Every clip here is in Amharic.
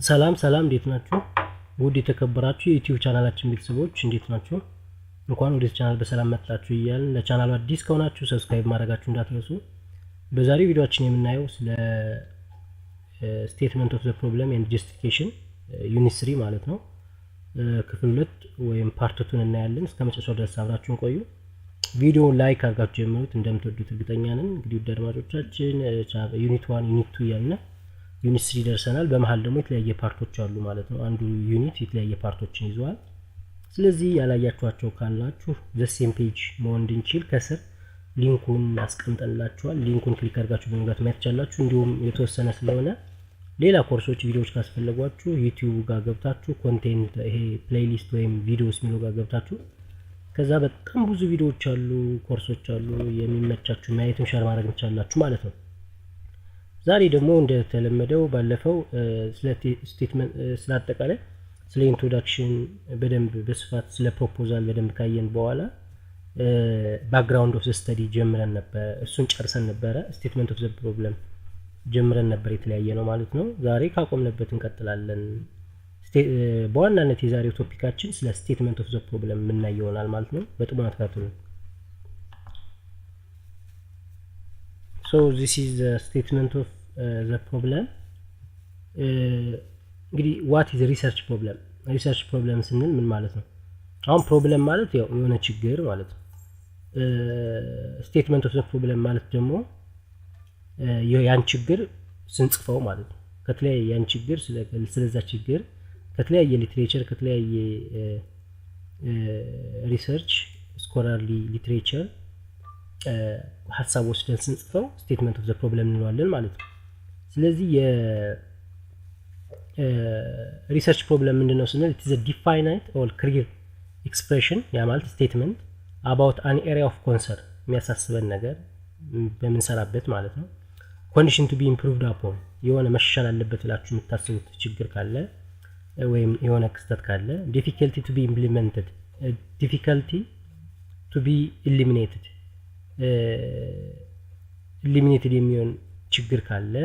ሰላም እንዴት ናችሁ? ውድ የተከበራችሁ የዩቲዩብ ቻናላችን ቤተሰቦች እንዴት ናችሁ? እንኳን ወደ ቻናል በሰላም መጣችሁ እያልን ለቻናሉ አዲስ ከሆናችሁ ሰብስክራይብ ማድረጋችሁ እንዳትረሱ። በዛሬው ቪዲዮአችን የምናየው ስለ ስቴትመንት ኦፍ ዘ ፕሮብለም ኤንድ ጀስቲፊኬሽን ዩኒት 3 ማለት ነው ክፍል 2 ወይም ፓርት 2 እናያለን። እስከ መጨረሻው ድረስ አብራችሁን ቆዩ። ቪዲዮውን ላይክ አድርጋችሁ ጀምሩት፣ እንደምትወዱት እርግጠኛ ነን። እንግዲህ ውድ አድማጮቻችን ዩኒት 1 ዩኒት 2 ያልና ዩኒት 3 ደርሰናል። በመሃል ደግሞ የተለያየ ፓርቶች አሉ ማለት ነው። አንዱ ዩኒት የተለያየ ፓርቶችን ይዟል። ስለዚህ ያላያችኋቸው ካላችሁ ዘ ሴም ፔጅ መሆን እንድንችል ከስር ሊንኩን አስቀምጠንላችኋል። ሊንኩን ክሊክ አድርጋችሁ በመግባት ማየት ትችላላችሁ። እንዲሁም የተወሰነ ስለሆነ ሌላ ኮርሶች ቪዲዮዎች ካስፈለጓችሁ ዩቲዩብ ጋር ገብታችሁ ኮንቴንት ይሄ ፕሌይሊስት ወይም ቪዲዮስ ሚለው ጋር ገብታችሁ ከዛ በጣም ብዙ ቪዲዮዎች አሉ፣ ኮርሶች አሉ። የሚመቻችሁ ማየትም ሼር ማድረግ ትችላላችሁ ማለት ነው። ዛሬ ደግሞ እንደተለመደው ባለፈው ስለ ስቴትመንት ስለ አጠቃላይ ስለ ኢንትሮዳክሽን በደንብ በስፋት ስለ ፕሮፖዛል በደንብ ካየን በኋላ ባክግራውንድ ኦፍ ዘ ስተዲ ጀምረን ነበር። እሱን ጨርሰን ነበረ። ስቴትመንት ኦፍ ዘ ፕሮብለም ጀምረን ነበር፣ የተለያየ ነው ማለት ነው። ዛሬ ካቆምንበት እንቀጥላለን። በዋናነት የዛሬው ቶፒካችን ስለ ስቴትመንት ኦፍ ዘ ፕሮብለም የምናየው ይሆናል ማለት ነው። በጥሞና ተከታተሉ። So this is the statement of the problem. እንግዲህ what is research problem? research problem ስንል ምን ማለት ነው? አሁን ፕሮብለም ማለት ያው የሆነ ችግር ማለት ነው። statement of the problem ማለት ደግሞ ያን ችግር ስንጽፈው ማለት ነው። ከተለያየ ያን ችግር ስለዛ ችግር ከተለያየ ሊትሬቸር ከተለያየ ሪሰርች ስኮላርሊ ሊትሬቸር ሐሳብ ወስደን ስንጽፈው ስቴትመንት ኦፍ ዘ ፕሮብለም እንለዋለን ማለት ነው። ስለዚህ የሪሰርች ፕሮብለም ምንድነው ስንል it is a definite or clear expression ያ ማለት ስቴትመንት about an area of concern የሚያሳስበን ነገር በምንሰራበት ማለት ነው። condition to be improved upon የሆነ መሻሻል አለበት ብላችሁ የምታስቡት ችግር ካለ ወይም የሆነ ክስተት ካለ difficulty to be implemented difficulty to be eliminated eliminated የሚሆን ችግር ካለ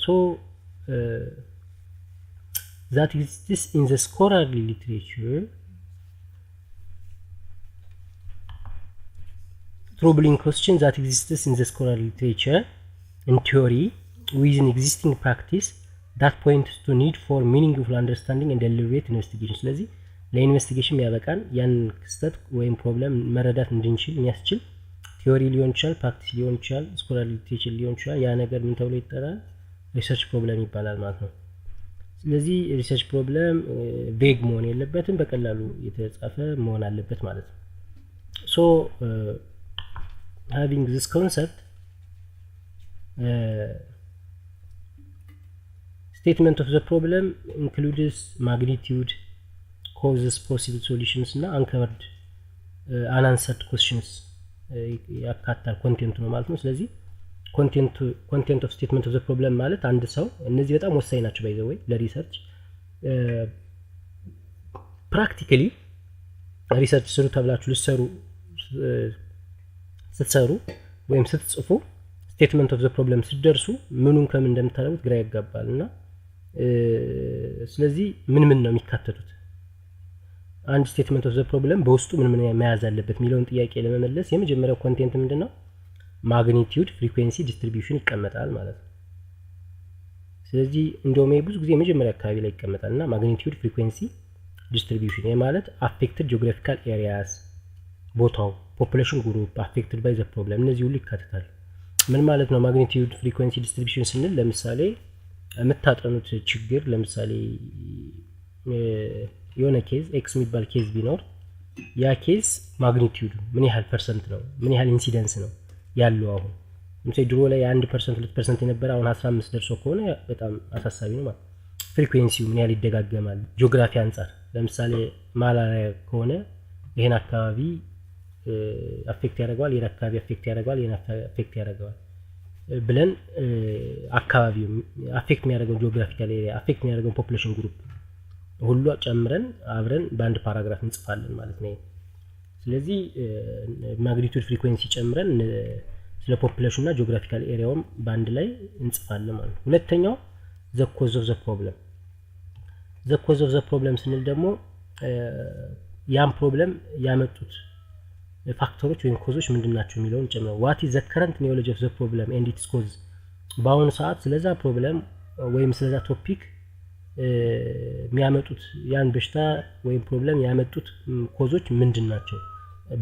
so that exists in the scholarly literature troubling question that exists in the scholarly literature in theory within existing practice that points to need for meaningful understanding and deliberate investigation ስለዚህ ለኢንቨስቲጌሽን ያበቃን ያን ክስተት ወይም ፕሮብለም መረዳት እንድንችል የሚያስችል ቲዮሪ ሊሆን ይችላል፣ ፕራክቲስ ሊሆን ይችላል፣ ስኮላር ሊትሬቸር ሊሆን ይችላል። ያ ነገር ምን ተብሎ ይጠራል? ሪሰርች ፕሮብለም ይባላል ማለት ነው። ስለዚህ ሪሰርች ፕሮብለም ቬግ መሆን የለበትም፣ በቀላሉ የተጻፈ መሆን አለበት ማለት ነው። ሶ having this concept statement of the problem includes magnitude, causes, possible solutions እና uncovered unanswered questions ያካታል ኮንቴንት ነው ማለት ነው። ስለዚህ ኮንቴንት ኦፍ ስቴትመንት ኦፍ ዘ ፕሮብለም ማለት አንድ ሰው እነዚህ በጣም ወሳኝ ናቸው ባይ ዘ ወይ ለሪሰርች ፕራክቲካሊ ሪሰርች ስሩ ተብላችሁ ስትሰሩ ወይም ስትጽፉ ስቴትመንት ኦፍ ዘ ፕሮብለም ስትደርሱ ምኑን ከምን እንደምታደርጉት ግራ ያጋባልና ስለዚህ ምን ነው የሚካተቱት አንድ ስቴትመንት ኦፍ ዘ ፕሮብለም በውስጡ ምን መያዝ አለበት የሚለውን ጥያቄ ለመመለስ የመጀመሪያው ኮንቴንት ምንድነው? ማግኒቲዩድ፣ ፍሪኩዌንሲ፣ ዲስትሪቢዩሽን ይቀመጣል ማለት ነው። ስለዚህ እንደውም ብዙ ጊዜ የመጀመሪያ አካባቢ ላይ ይቀመጣልና ማግኒቲዩድ፣ ፍሪኩዌንሲ፣ ዲስትሪቢዩሽን ማለት አፌክትድ ጂኦግራፊካል ኤሪያስ ቦታው ፖፑሌሽን ግሩፕ አፌክትድ ባይ ዘ ፕሮብለም እነዚህ ሁሉ ይካተታሉ። ምን ማለት ነው? ማግኒቲዩድ፣ ፍሪኩዌንሲ፣ ዲስትሪቢዩሽን ስንል ለምሳሌ የምታጠኑት ችግር ለምሳሌ የሆነ ኬዝ ኤክስ የሚባል ኬዝ ቢኖር ያ ኬዝ ማግኒቲዩድ ምን ያህል ፐርሰንት ነው፣ ምን ያህል ኢንሲደንስ ነው ያለው። አሁን ለምሳሌ ድሮ ላይ 1% 2% የነበረ አሁን 15 ደርሶ ከሆነ በጣም አሳሳቢ ነው ማለት። ፍሪኩዌንሲው ምን ያህል ይደጋገማል ጂኦግራፊ አንፃር። ለምሳሌ ማላሪያ ከሆነ ይሄን አካባቢ አፌክት ያደርጋል፣ ይሄን አካባቢ አፌክት ያደርጋል፣ ይሄን አፌክት ያደርጋል ብለን አካባቢው አፌክት የሚያደርገው ጂኦግራፊካል ኤሪያ አፌክት የሚያደርገው ፖፑሌሽን ግሩፕ ሁሉ ጨምረን አብረን በአንድ ፓራግራፍ እንጽፋለን ማለት ነው። ስለዚህ ማግኒቲዩድ ፍሪኩዌንሲ ጨምረን ስለ ፖፑሌሽን እና ጂኦግራፊካል ኤሪያውም በአንድ ላይ እንጽፋለን ማለት ነው። ሁለተኛው the cause of the problem the cause of the problem ስንል ደግሞ ያን ፕሮብለም ያመጡት ፋክተሮች ወይም ኮዞች ምንድናቸው የሚለውን ጨምረው what is the current knowledge of the problem and its cause በአሁኑ ሰዓት ስለዛ ፕሮብለም ወይም ስለዛ ቶፒክ የሚያመጡት ያን በሽታ ወይም ፕሮብለም ያመጡት ኮዞች ምንድናቸው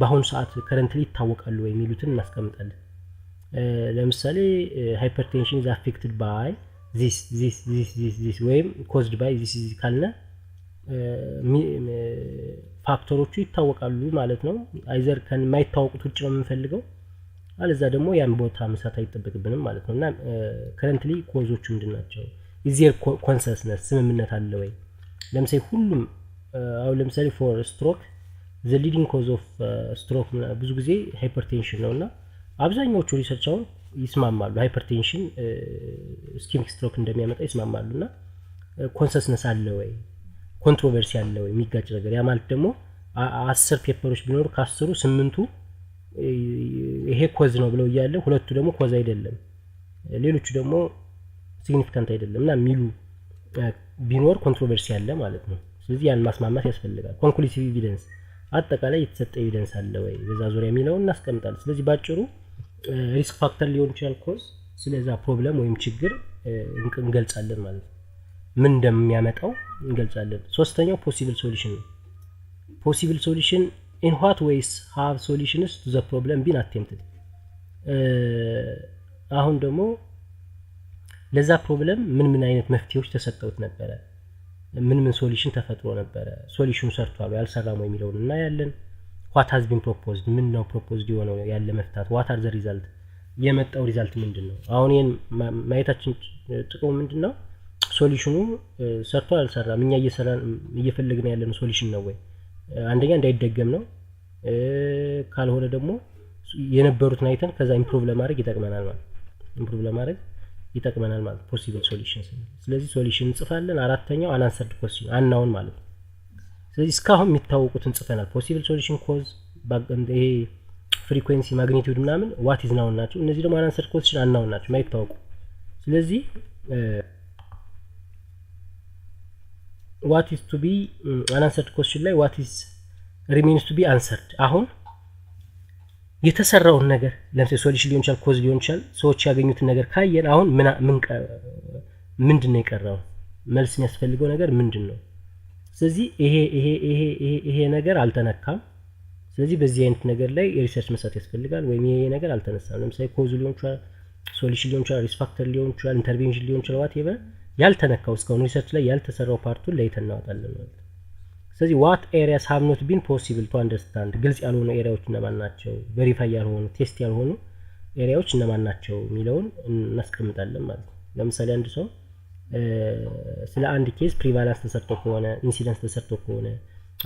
በአሁኑ ሰዓት ከረንትሊ ይታወቃሉ ወይ የሚሉትን እናስቀምጣለን ለምሳሌ hypertension is affected by this ወይም caused by this ካልነ ፋክተሮቹ ይታወቃሉ ማለት ነው አይዘር ከማይታወቁት ውጭ ነው የምንፈልገው አለዛ ደግሞ ያን ቦታ መስራት አይጠበቅብንም ማለት ነውና ከረንትሊ ኮዞቹ ምንድናቸው is there consensus ስምምነት አለ ወይ ለምሳሌ ሁሉም አሁን ለምሳሌ for stroke the leading cause of stroke ብዙ ጊዜ hypertension ነውና አብዛኛዎቹ ሪሰርቻውን ይስማማሉ hypertension ischemic stroke እንደሚያመጣ ይስማማሉና consensus አለ ወይ ኮንትሮቨርሲ አለ ወይ የሚጋጭ ነገር ያ ማለት ደግሞ 10 ፔፐሮች ቢኖሩ ከ10ሩ 8ቱ ይሄ ኮዝ ነው ብለው ይያለ ሁለቱ ደግሞ ኮዝ አይደለም ሌሎቹ ደግሞ ሲግኒፊካንት አይደለምና ሚሉ ቢኖር ኮንትሮቨርሲ አለ ማለት ነው ስለዚህ ያን ማስማማት ያስፈልጋል ኮንክሉሲቭ ኤቪደንስ አጠቃላይ የተሰጠ ኤቪደንስ አለ ወይ በዛ ዙሪያ የሚለው እናስቀምጣለን ስለዚህ ባጭሩ ሪስክ ፋክተር ሊሆን ይችላል ኮዝ ስለዛ ፕሮብለም ወይም ችግር እንገልጻለን ማለት ነው ምን እንደሚያመጣው እንገልጻለን ሶስተኛው ፖሲብል ሶሉሽን ነው ፖሲብል ሶሉሽን in what ways have solutions to the problem been attempted አሁን ደግሞ ለዛ ፕሮብለም ምን አይነት መፍትሄዎች ተሰጠውት ነበር ምን ሶሉሽን ተፈጥሮ ነበር ሶሉሽኑ ሰርቷል ያልሰራም ወይ የሚለውን እና ያለን what has been proposed ምን ነው proposed የሆነው ያለ መፍታት what are the result የመጣው ሪዛልት ምንድነው አሁን ይሄን ማየታችን ጥቅሙ ምንድነው ሶሉሽኑ ሰርቷል አልሰራም እኛ እየፈለግን ያለን ሶሉሽን ነው ወይ አንደኛ እንዳይደገም ነው ካልሆነ ደግሞ የነበሩትን አይተን ከዛ ኢምፕሩቭ ለማድረግ ይጠቅመናል ማለት ፖሲብል ሶሉሽንስ ስለዚህ ሶሉሽን እንጽፋለን አራተኛው አናንሰርድ ኩዌስችን አናውን ማለት ነው ስለዚህ እስካሁን የሚታወቁትን ጽፈናል ፖሲብል ሶሉሽን ኮዝ ይሄ ፍሪኩዌንሲ ማግኒቲዩድ ምናምን ዋት ኢዝ ናውን ናቸው እነዚህ ደግሞ አናንሰርድ ኩዌስችን አናውን ናቸው ማይታወቁ ስለዚህ what is to be unanswered question ላይ what is remains to be answered አሁን የተሰራውን ነገር ለምሳሌ ሶሉሽን ሊሆን ይችላል ኮዝ ሊሆን ይችላል ሰዎች ያገኙትን ነገር ካየን አሁን ምንድነው የቀረው መልስ የሚያስፈልገው ነገር ምንድነው ስለዚህ ይሄ ነገር አልተነካም ስለዚህ በዚህ አይነት ነገር ላይ ሪሰርች መስራት ያስፈልጋል ወይም ይሄ ነገር አልተነሳም ለምሳሌ ኮዝ ሊሆን ይችላል ሶሉሽን ሊሆን ይችላል ሪስክ ፋክተር ሊሆን ይችላል ኢንተርቬንሽን ሊሆን ይችላል whatever ያልተነካው እስካሁን ሪሰርች ላይ ያልተሰራው ፓርቱን ላይ ተናወጣለን ማለት ስለዚህ what areas have not been possible to understand ግልጽ ያልሆኑ ኤሪያዎች እነማን ናቸው ቬሪፋይ ያልሆኑ ቴስት ያልሆኑ ኤሪያዎች እነማን ናቸው የሚለውን እናስቀምጣለን ማለት ለምሳሌ አንድ ሰው ስለ አንድ ኬስ ፕሪቫላንስ ተሰርቶ ከሆነ ኢንሲደንስ ተሰርቶ ከሆነ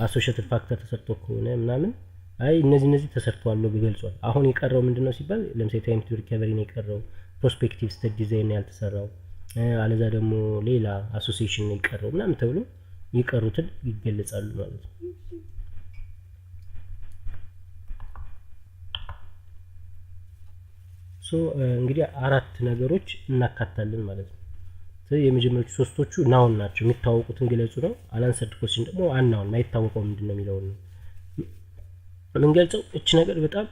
አሶሺየትድ ፋክተር ተሰርቶ ከሆነ ምናምን አይ እነዚህ ተሰርተዋል ነው ገልጿል አሁን የቀረው ምንድነው ሲባል ለምሳሌ ታይም ቱ ሪከቨሪ ነው የቀረው ፕሮስፔክቲቭ ስተዲ ዲዛይን ያልተሰራው አለዛ ደግሞ ሌላ አሶሲዬሽን ነው የቀረው ምናምን ተብሎ ይቀሩትን ይገለጻሉ ማለት ነው እንግዲህ አራት ነገሮች እናካታለን ማለት ነው ስለዚህ የመጀመሪያዎቹ ሶስቶቹ ናውን ናቸው የሚታወቁትን ገለጹ ነው አናንሰርድ ኩዌስችን ደግሞ አንናውን ማይታወቀው ምንድነው የሚለው ነው ምንገልጸው እቺ ነገር በጣም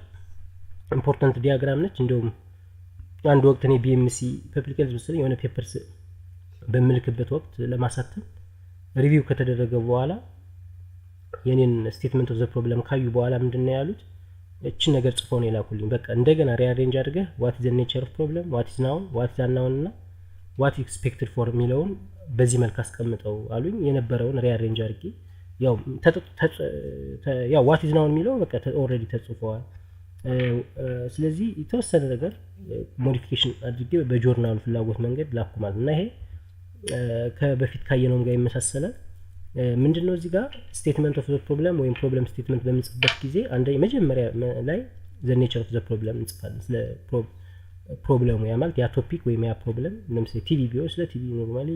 ኢምፖርታንት ዲያግራም ነች እንደውም አንድ ወቅት እኔ BMC ፐብሊክ ሄልዝ መሰለኝ የሆነ ፔፐርስ በመልክበት ወቅት ለማሳተም ሪቪው ከተደረገ በኋላ የኔን ስቴትመንት ኦፍ ዘ ፕሮብለም ካዩ በኋላ ምንድነው ያሉት እቺ ነገር ጽፈው ነው የላኩልኝ በቃ እንደገና ሪአሬንጅ አድርገህ what is the nature of problem what is noun what is unknown እና what is expected for የሚለውን በዚህ መልኩ አስቀምጠው አሉኝ የነበረውን ሪአሬንጅ አድርጌ ያው what is noun የሚለው በቃ ኦሬዲ ተጽፏል ስለዚህ የተወሰነ ነገር ሞዲፊኬሽን አድርጌ በጆርናሉ ፍላጎት መንገድ ላኩ ማለት ነው ይሄ ከበፊት ካየነው ጋር ይመሳሰላል ምንድነው እዚህ ጋር ስቴትመንት ኦፍ ዘ ፕሮብለም ወይም ፕሮብለም ስቴትመንት በሚጽፍበት ጊዜ አንደኛ መጀመሪያ ላይ ዘ ኔቸር ኦፍ ዘ ፕሮብለም እንጽፋለን ስለ ፕሮብለሙ ያ ማለት ያ ቶፒክ ወይም ያ ፕሮብለም ለምሳሌ ቲቪ ቢሆን ስለ ቲቪ ኖርማሊ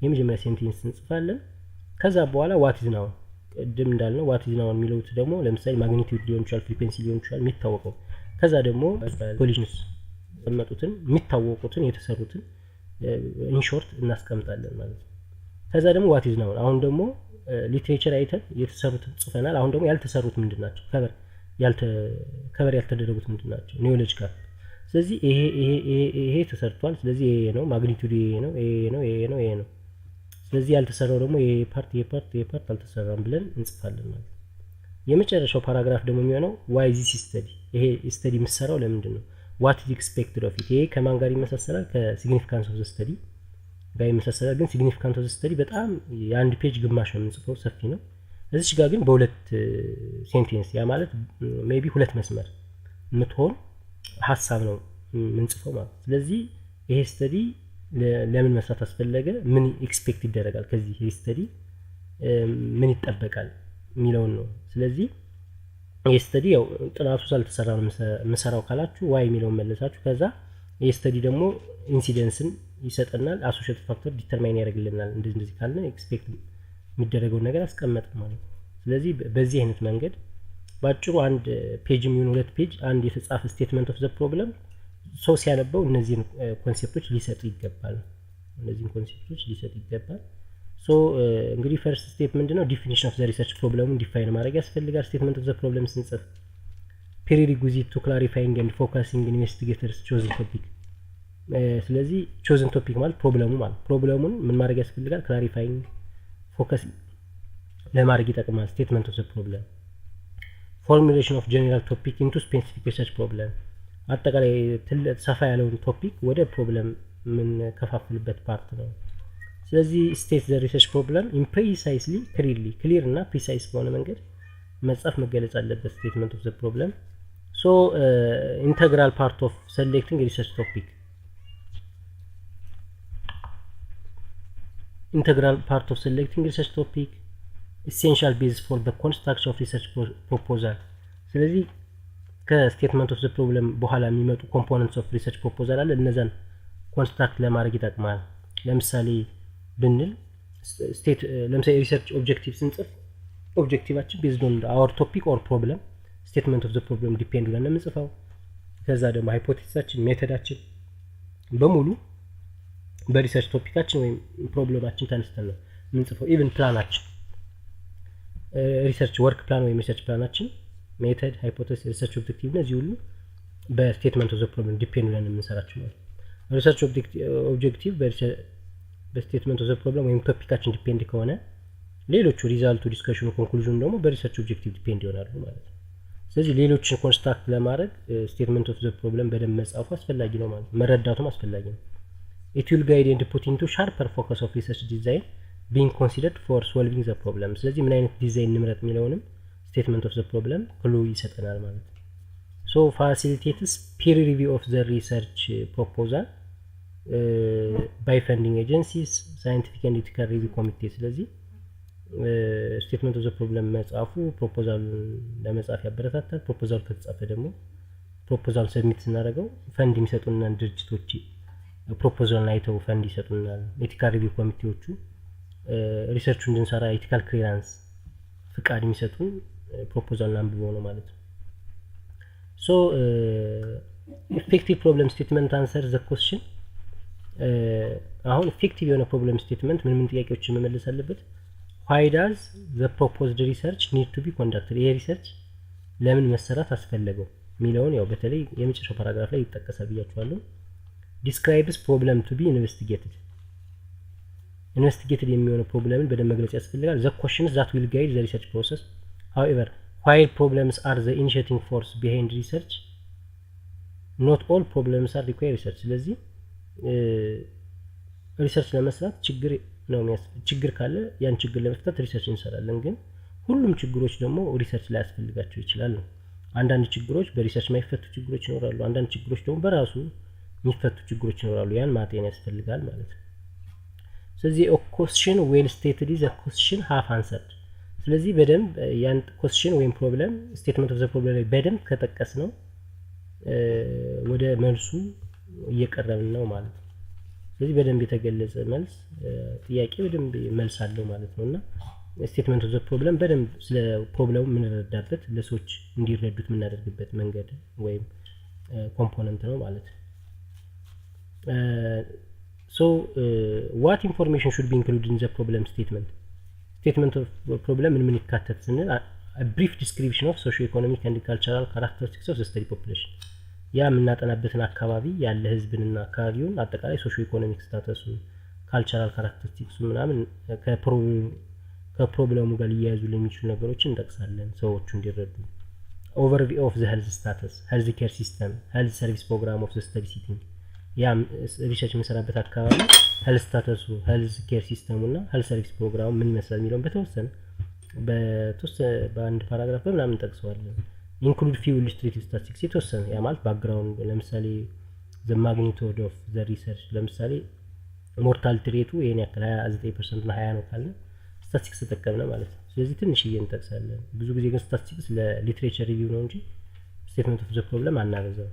የመጀመሪያ ሴንቴንስ እንጽፋለን ከዛ በኋላ what is now ቅድም እንዳልነው what is now የሚለው ደግሞ ለምሳሌ ማግኒቲዩድ ሊሆን ይችላል ፍሪኩዌንሲ ሊሆን ይችላል የሚታወቀው ከዛ ደግሞ ሶሉሽንስ ተመጡትን የሚታወቁትን የተሰሩትን ኢንሾርት እናስቀምጣለን ማለት ነው። ከዛ ደግሞ ዋት ኢዝ ናውን። አሁን ደግሞ ሊትሬቸር አይተን የተሰሩት ጽፈናል። አሁን ደግሞ ያልተሰሩት ምንድናቸው? ከቨር ያልተደረጉት ምንድናቸው? ኒውሌጅ ጋፕ። ስለዚህ ይሄ ተሰርቷል። ስለዚህ ይሄ ነው ማግኒቱድ፣ ይሄ ነው ይሄ ነው። ስለዚህ ያልተሰራው ደግሞ ይሄ ፓርት አልተሰራም ብለን እንጽፋለን ማለት ነው። የመጨረሻው ፓራግራፍ ደግሞ የሚሆነው ዋይ ዚስ ስተዲ፣ ይሄ ስተዲ የምትሰራው ለምንድን ነው? ዋት ኢዝ ኤክስፔክትድ ኦፍ ኢት። ይሄ ከማን ጋር ይመሳሰላል? ከሲግኒፊካንስ ኦፍ ዘ ስተዲ ጋር ይመሳሰላል። ግን ሲግኒፊካንስ ኦፍ ዘ ስተዲ በጣም የአንድ ፔጅ ግማሽ ነው የምንጽፈው፣ ሰፊ ነው። እዚች ጋር ግን በሁለት ሴንቴንስ፣ ያ ማለት ሜቢ ሁለት መስመር የምትሆን ሀሳብ ነው የምንጽፈው ማለት። ስለዚህ ይሄ ስተዲ ለምን መስራት አስፈለገ፣ ምን ኤክስፔክት ይደረጋል ከዚህ ይሄ ስተዲ ምን ይጠበቃል የሚለውን ነው። ስለዚህ ይሄ ስተዲ ያው ጥናቱ ሳልተሰራ ነው የምሰራው ካላችሁ ዋይ የሚለውን መለሳችሁ። ከዛ ይሄ ስተዲ ደግሞ ኢንሲደንስን ይሰጠናል፣ አሶሺየትድ ፋክተር ዲተርማይን ያደርግልናል። እንደዚህ ካልን ኤክስፔክት የሚደረገውን ነገር አስቀመጥን ማለት ነው። ስለዚህ በዚህ አይነት መንገድ ባጭሩ አንድ ፔጅ የሚሆን ሁለት ፔጅ አንድ የተጻፈ ስቴትመንት ኦፍ ዘ ፕሮብለም ሰው ሲያነበው እነዚህን ኮንሴፕቶች ሊሰጥ ይገባል። ሶ እንግዲህ ፈርስት ስቴፕ ምንድነው? ዲፊኒሽን ኦፍ ዘ ሪሰርች ፕሮብለሙን ዲፋይን ማድረግ ያስፈልጋል። ስቴትመንት ኦፍ ዘ ፕሮብለም ስንጽፍ ፕሪሪኩዊዚት ቱ ክላሪፋይንግ ኤንድ ፎከሲንግ ኢንቨስቲጌተርስ ቾዝን ቶፒክ። ስለዚህ ቾዝን ቶፒክ ማለት ፕሮብለሙን ምን ማድረግ ያስፈልጋል? ክላሪፋይንግ ፎከስ ለማድረግ ይጠቅማል። ስቴትመንት ኦፍ ዘ ፕሮብለም ፎርሙሌሽን ኦፍ ጀነራል ቶፒክ ኢንቱ ስፔሲፊክ ሪሰርች ፕሮብለም፣ አጠቃላይ ሰፋ ያለውን ቶፒክ ወደ ፕሮብለም የምንከፋፍልበት ፓርት ነው። ስለዚህ ስቴት ዘ ሪሰርች ፕሮብለም ኢምፕሪሳይስሊ ክሊር እና ፕሪሳይስ በሆነ መንገድ መጻፍ መገለጽ አለበት ስቴትመንት ኦፍ ዘ ፕሮብለም። ሶ ኢንተግራል ፓርት ኦፍ ሴሌክቲንግ ሪሰርች ቶፒክ፣ ኢንተግራል ፓርት ኦፍ ሴሌክቲንግ ሪሰርች ቶፒክ ኢሴንሻል ቤዝ ፎር ዘ ኮንስትራክሽን ኦፍ ሪሰርች ፕሮፖዛል። ስለዚህ ከስቴትመንት ኦፍ ዘ ፕሮብለም በኋላ የሚመጡ ኮምፖነንትስ ኦፍ ሪሰርች ፕሮፖዛል አለ። እነዛን ኮንስትራክት ለማድረግ ይጠቅማል። ለምሳሌ ብንል ለምሳሌ ሪሰርች ኦብጀክቲቭ ስንጽፍ ኦብጀክቲቫችን ቤዝድ ኦን አወር ቶፒክ ኦር ፕሮብለም ስቴትመንት ኦፍ ዘ ፕሮብለም ዲፔንድ ብለን የምንጽፈው። ከዛ ደግሞ ሃይፖቴሲሳችን ሜተዳችን በሙሉ በሪሰርች ቶፒካችን ወይም ፕሮብለማችን ተነስተን ነው የምንጽፈው። ኢቭን ፕላናችን ሪሰርች ወርክ ፕላን ወይም ሪሰርች ፕላናችን ሜተድ፣ ሃይፖቴሲስ፣ ሪሰርች ኦብጀክቲቭ እነዚህ ሁሉ በስቴትመንት ኦፍ ዘ ፕሮብለም ዲፔንድ ብለን የምንሰራቸው ማለት ነው። ሪሰርች ኦብጀክቲቭ በስቴትመንት ኦፍ ዘ ፕሮብለም ወይም ቶፒካችን ዲፔንድ ከሆነ ሌሎቹ ሪዛልቱ፣ ዲስከሽኑ፣ ኮንክሉዥኑ ደግሞ በሪሰርች ኦብጀክቲቭ ዲፔንድ ይሆናሉ ማለት ነው። ስለዚህ ሌሎችን ኮንስትራክት ለማድረግ ስቴትመንት ኦፍ ዘ ፕሮብለም በደንብ መጻፉ አስፈላጊ ነው ማለት ነው። መረዳቱም አስፈላጊ ነው። ኢት ዊል ጋይድ ኤንድ ፑት ኢንቱ ሻርፐር ፎከስ ኦፍ ሪሰርች ዲዛይን ቢንግ ኮንሲደርድ ፎር ሶልቪንግ ዘ ፕሮብለም። ስለዚህ ምን አይነት ዲዛይን እንምረጥ የሚለውንም ስቴትመንት ኦፍ ዘ ፕሮብለም ክሉ ይሰጠናል ማለት ነው። ሶ ፋሲሊቴትስ ፒር ሪቪው ኦፍ ዘ ሪሰርች ፕሮፖዛል ባይ ፈንዲንግ ኤጀንሲስ፣ ሳይንቲፊክ ኤንድ ኢቲካል ሪቪው ኮሚቴ። ስለዚህ ስቴትመንት ኦፍ ዘ ፕሮብለም መጻፉ ፕሮፖዛል ለመጻፍ ያበረታታል። ፕሮፖዛል ከተጻፈ ደግሞ ፕሮፖዛል ሰብሚት ስናደርገው ፈንድ የሚሰጡናል ድርጅቶች ፕሮፖዛልን አይተው ፈንድ ይሰጡናል። ኢቲካል ሪቪው ኮሚቴዎቹ ሪሰርቹ እንድንሰራ ኢቲካል ክሊራንስ ፍቃድ የሚሰጡን ፕሮፖዛልን አንብበው ነው ማለት ነው። ሶ ኢፌክቲቭ ፕሮብለም ስቴትመንት አንሰር ዘ ኮስችን። አሁን ኢፌክቲቭ የሆነ ፕሮብለም ስቴትመንት ምን ጥያቄዎችን መመለስ አለበት? ዋይ ዳዝ ዘ ፕሮፖዝድ ሪሰርች ኒድ ቱ ቢ ኮንዳክትድ፣ ይሄ ሪሰርች ለምን መሰራት አስፈለገው የሚለውን ያው በተለይ የመጨረሻው ፓራግራፍ ላይ ይጠቀሳል ብያችኋለሁ። ዲስክራይብስ ፕሮብለም ቱ ቢ ኢንቨስቲጌትድ የሚሆነው ፕሮብለምን በደንብ መግለጽ ያስፈልጋል። ዘ ኮሽንስ ዛት ዊል ጋይድ ዘ ሪሰርች ፕሮሰስ however while problems are the initiating force behind research not all problems are require research። ስለዚህ ሪሰርች ለመስራት ችግር ካለ ያን ችግር ለመፍታት ሪሰርች እንሰራለን። ግን ሁሉም ችግሮች ደግሞ ሪሰርች ላይ ያስፈልጋቸው ይችላል ነው። አንዳንድ ችግሮች በሪሰርች ማይፈቱ ችግሮች ይኖራሉ። አንዳንድ ችግሮች ደግሞ በራሱ የሚፈቱ ችግሮች ይኖራሉ። ያን ማጤን ያስፈልጋል ማለት ነው። ስለዚህ ኮስችን ዌል ስቴትድ ኢዝ ኮስችን ሃፍ አንሰርድ። ስለዚህ በደንብ ያን ኮስችን ወይም ፕሮብለም ስቴትመንት ኦፍ ዘ ፕሮብለም ላይ በደንብ ከጠቀስ ነው ወደ መልሱ እየቀረብን ነው ማለት ነው። ስለዚህ በደንብ የተገለጸ መልስ ጥያቄ በደንብ መልስ አለው ማለት ነውና ስቴትመንት ኦፍ ዘ ፕሮብለም በደንብ ስለ ፕሮብለሙ የምንረዳበት ለሰዎች እንዲረዱት የምናደርግበት መንገድ ወይም ኮምፖነንት ነው ማለት ነው። ሶ ዋት ኢንፎርሜሽን ሹድ ቢ ኢንክሉድድ ኢን ዘ ፕሮብለም ስቴትመንት ኦፍ ፕሮብለም ምን ይካተት ስንል ብሪፍ ዲስክሪፕሽን ኦፍ ሶሺዮ ኢኮኖሚክ ኤንድ ካልቸራል ካራክተሪስቲክስ ኦፍ ዘ ስተዲ ፖፑሌሽን ያ የምናጠናበትን አካባቢ ያለ ህዝብንና አካባቢውን አጠቃላይ ሶሺዮ ኢኮኖሚክ ስታተሱ ካልቸራል ካራክተሪስቲክሱ ምናምን ከፕሮብለሙ ጋር ሊያያዙ ለሚችሉ ነገሮችን እንጠቅሳለን ሰዎቹ እንዲረዱ። ኦቨርቪው ኦፍ ዘ ሄልዝ ስታተስ ሄልዝ ኬር ሲስተም ሄልዝ ሰርቪስ ፕሮግራም ኦፍ ዘ ስተዲ ሲቲንግ ያ ሪሰርች የምንሰራበት አካባቢ ሄልዝ ስታተሱ ሄልዝ ኬር ሲስተሙ እና ሄልዝ ሰርቪስ ፕሮግራሙ ምን ይመስላል የሚለውን በተወሰነ በአንድ ፓራግራፍ በምናምን እንጠቅሰዋለን። ኢንክሉድ ፊው ኢሉስትሬቲቭ ስታቲስቲክስ የተወሰነ ያ ማለት ባክግራውንድ ለምሳሌ ዘ ማግኒቱድ ኦፍ ዘ ሪሰርች ለምሳሌ ሞርታሊቲ ሬቱ ይሄን ያክል 29% እና 20 ነው ካለ ስታቲስቲክስ ተጠቀምነ ማለት ነው። ስለዚህ ትንሽዬ እንጠቅሳለን። ብዙ ጊዜ ግን ስታቲስቲክስ ለሊትሬቸር ሪቪው ነው እንጂ ስቴትመንት ኦፍ ዘ ፕሮብለም አናበዛው።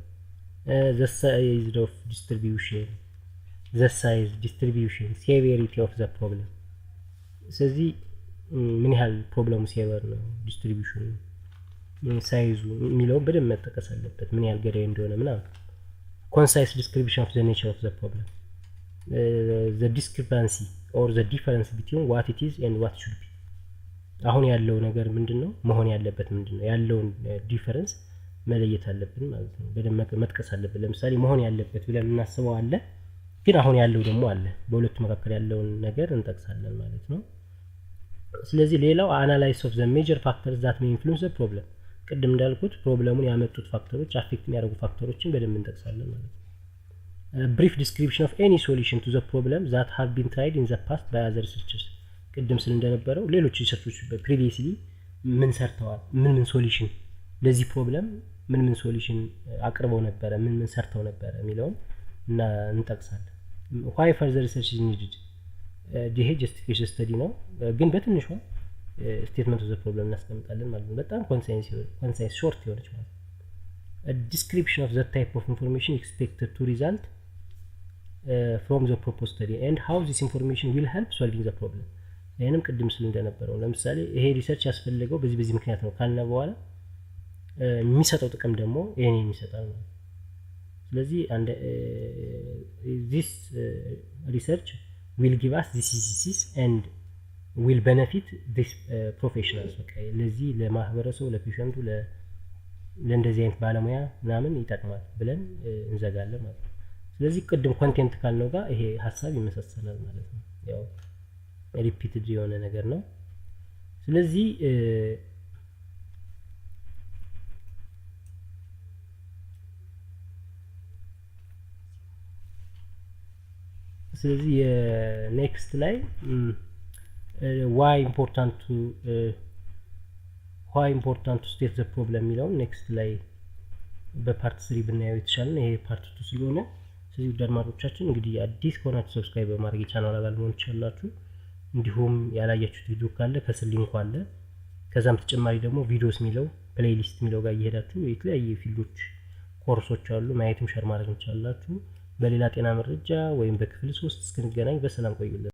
ዘ ሳይዝ ኦፍ ዲስትሪቢዩሽን ዘ ሳይዝ ዲስትሪቢዩሽን ሴቨሪቲ ኦፍ ዘ ፕሮብለም ስለዚህ ምን ያህል ፕሮብለሙ ሴቨር ነው ዲስትሪቢዩሽኑ ሳይዙ የሚለውን በደንብ መጠቀስ አለበት ምን ያህል ገዳይ እንደሆነ ምናምን። ኮንሳይስ ዲስክሪፕሽን ኦፍ ዘ ኔቸር ኦፍ ዘ ፕሮብለም the discrepancy or the difference between what it is and what should be አሁን ያለው ነገር ምንድነው መሆን ያለበት ምንድነው ያለውን ዲፈረንስ መለየት አለብን ማለት ነው። በደንብ መጥቀስ አለብን። ለምሳሌ መሆን ያለበት ብለን እናስበው አለ ግን አሁን ያለው ደግሞ አለ በሁለቱ መካከል ያለውን ነገር እንጠቅሳለን ማለት ነው። ስለዚህ ሌላው አናላይዝ ኦፍ ዘ ሜጀር ፋክተርስ that may influence the problem ቅድም እንዳልኩት ፕሮብለሙን ያመጡት ፋክተሮች አፌክት የሚያደርጉ ፋክተሮችን በደንብ እንጠቅሳለን ማለት ነው። brief description of any solution to the problem that have been tried in the past by other researchers ቅድም ስለ እንደነበረው ሌሎች ሪሰርቾች በፕሪቪየስሊ ምን ሰርተዋል ምን ሶሉሽን ለዚህ ፕሮብለም ምን ሶሉሽን አቅርበው ነበር ምን ሰርተው ነበር የሚለውን እና እንጠቅሳለን። why further research is needed ይሄ justification study ነው ግን በትንሹ ስቴትመንት ኦፍ ዘ ፕሮብለም እናስቀምጣለን ማለት ነው። በጣም ኮንሳይስ ሾርት የሆነች ማለት a description of the type of information expected to result from the proposed study and how this information will help solving the problem ይሄንም ቅድም ስለ እንደነበረው ለምሳሌ ይሄ ሪሰርች ያስፈልገው በዚህ ምክንያት ነው ካልነ በኋላ የሚሰጠው ጥቅም ደግሞ ይሄን ይሰጣል ነው። ስለዚህ this research will give us this and will benefit this professionals okay ለዚህ ለማህበረሰቡ ለፔሸንቱ ለእንደዚህ አይነት ባለሙያ ምናምን ይጠቅማል ብለን እንዘጋለን ማለት ነው። ስለዚህ ቅድም ኮንቴንት ካልነው ጋር ይሄ ሐሳብ ይመሳሰላል ማለት ነው። ያው ሪፒትድ የሆነ ነገር ነው። ስለዚህ የኔክስት ላይ why important to state the problem የሚለውን ኔክስት ላይ በፓርት 3 ብናየው የተሻለ ነው። ይሄ ፓርት 2 ስለሆነ ስለዚህ አድማጮቻችን እንግዲህ አዲስ ከሆናችሁ ሰብስክራይብ በማድረግ ቻናል አባል መሆን ትችላላችሁ። እንዲሁም ያላያችሁት ቪዲዮ ካለ ከስር ሊንኩ አለ። ከዛም ተጨማሪ ደግሞ ቪዲዮስ የሚለው ፕሌሊስት የሚለው ጋር እየሄዳችሁ የተለያየ ፊልዶች ኮርሶች አሉ ማየትም ሸር ማድረግ ትችላላችሁ። በሌላ ጤና መረጃ ወይም በክፍል 3 እስክንገናኝ በሰላም ቆዩልን።